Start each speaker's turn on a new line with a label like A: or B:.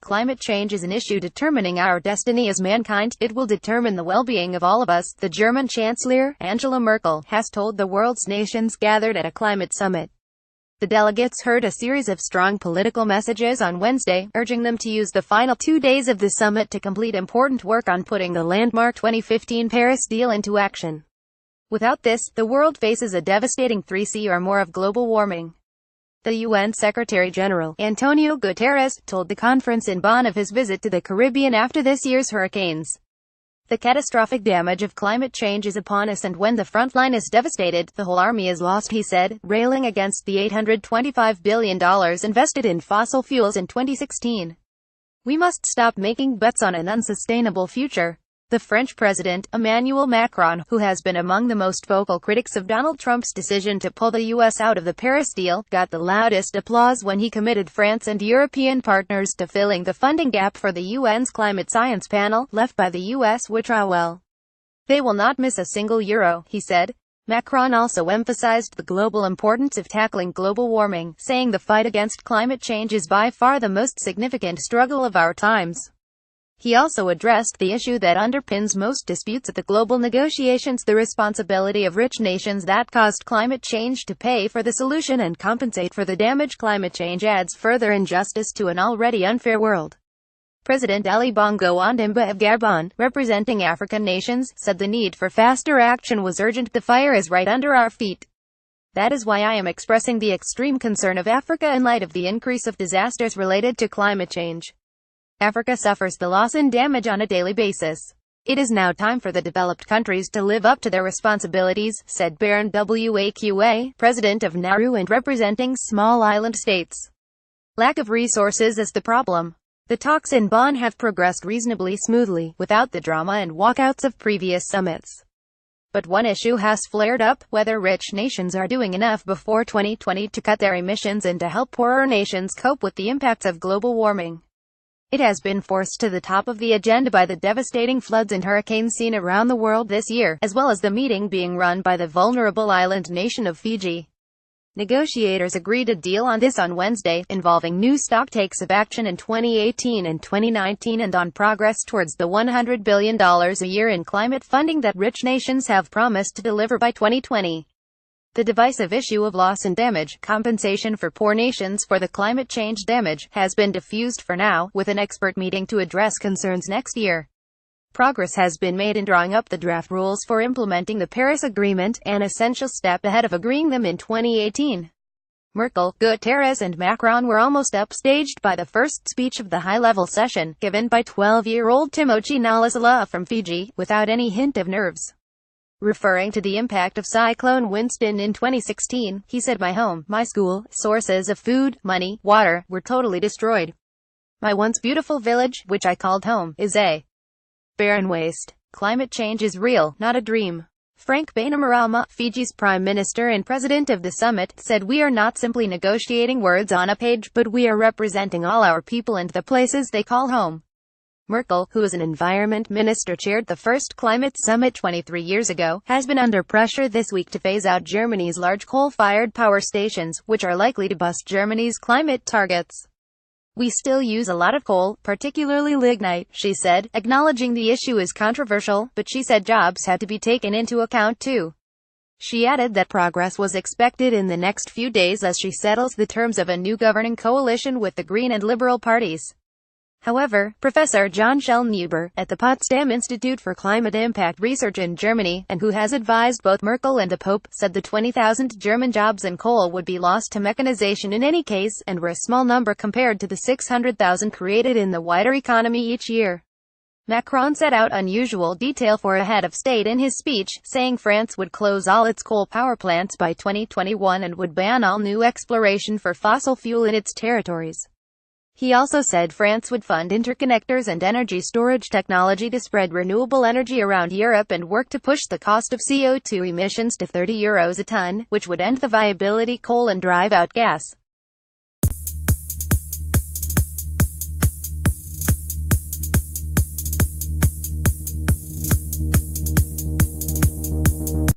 A: climate change is an issue determining our destiny as mankind. It will determine the well-being of all of us, the German chancellor, Angela Merkel, has told the world's nations gathered at a climate summit. The delegates heard a series of strong political messages on Wednesday, urging them to use the final 2 days of the summit to complete important work on putting the landmark 2015 Paris deal into action. Without this, the world faces a devastating 3C or more of global warming. The UN Secretary-General, Antonio Guterres, told the conference in Bonn of his visit to the Caribbean after this year's hurricanes. The catastrophic damage of climate change is upon us, and when the front line is devastated, the whole army is lost, he said, railing against the $825 billion invested in fossil fuels in 2016. We must stop making bets on an unsustainable future. The French President, Emmanuel Macron, who has been among the most vocal critics of Donald Trump's decision to pull the U.S. out of the Paris deal, got the loudest applause when he committed France and European partners to filling the funding gap for the UN's climate science panel, left by the U.S. which well. They will not miss a single euro, he said. Macron also emphasized the global importance of tackling global warming, saying the fight against climate change is by far the most significant struggle of our times. He also addressed the issue that underpins most disputes at the global negotiations, the responsibility of rich nations that caused climate change to pay for the solution and compensate for the damage. Climate change adds further injustice to an already unfair world. President Ali Bongo Ondimba of Gabon, representing African nations, said the need for faster action was urgent. The fire is right under our feet. That is why I am expressing the extreme concern of Africa in light of the increase of disasters related to climate change. Africa suffers the loss and damage on a daily basis. It is now time for the developed countries to live up to their responsibilities, said Baron Waqa, president of Nauru and representing small island states. Lack of resources is the problem. The talks in Bonn have progressed reasonably smoothly, without the drama and walkouts of previous summits. But one issue has flared up: whether rich nations are doing enough before 2020 to cut their emissions and to help poorer nations cope with the impacts of global warming. It has been forced to the top of the agenda by the devastating floods and hurricanes seen around the world this year, as well as the meeting being run by the vulnerable island nation of Fiji. Negotiators agreed a deal on this on Wednesday, involving new stocktakes of action in 2018 and 2019 and on progress towards the $100 billion a year in climate funding that rich nations have promised to deliver by 2020. The divisive issue of loss and damage, compensation for poor nations for the climate change damage, has been diffused for now, with an expert meeting to address concerns next year. Progress has been made in drawing up the draft rules for implementing the Paris Agreement, an essential step ahead of agreeing them in 2018. Merkel, Guterres and Macron were almost upstaged by the first speech of the high-level session, given by 12-year-old Timoci Nalasala from Fiji, without any hint of nerves. Referring to the impact of Cyclone Winston in 2016, he said, "My home, my school, sources of food, money, water, were totally destroyed. My once beautiful village, which I called home, is a barren waste. Climate change is real, not a dream." Frank Bainimarama, Fiji's prime minister and president of the summit, said, "We are not simply negotiating words on a page, but we are representing all our people and the places they call home." Merkel, who as an environment minister chaired the first climate summit 23 years ago, has been under pressure this week to phase out Germany's large coal-fired power stations, which are likely to bust Germany's climate targets. "We still use a lot of coal, particularly lignite," she said, acknowledging the issue is controversial, but she said jobs had to be taken into account too. She added that progress was expected in the next few days as she settles the terms of a new governing coalition with the Green and Liberal parties. However, Professor John Schellnhuber, at the Potsdam Institute for Climate Impact Research in Germany, and who has advised both Merkel and the Pope, said the 20,000 German jobs in coal would be lost to mechanization in any case, and were a small number compared to the 600,000 created in the wider economy each year. Macron set out unusual detail for a head of state in his speech, saying France would close all its coal power plants by 2021 and would ban all new exploration for fossil fuel in its territories. He also said France would fund interconnectors and energy storage technology to spread renewable energy around Europe and work to push the cost of CO2 emissions to €30 a ton, which would end the viability coal and drive out gas.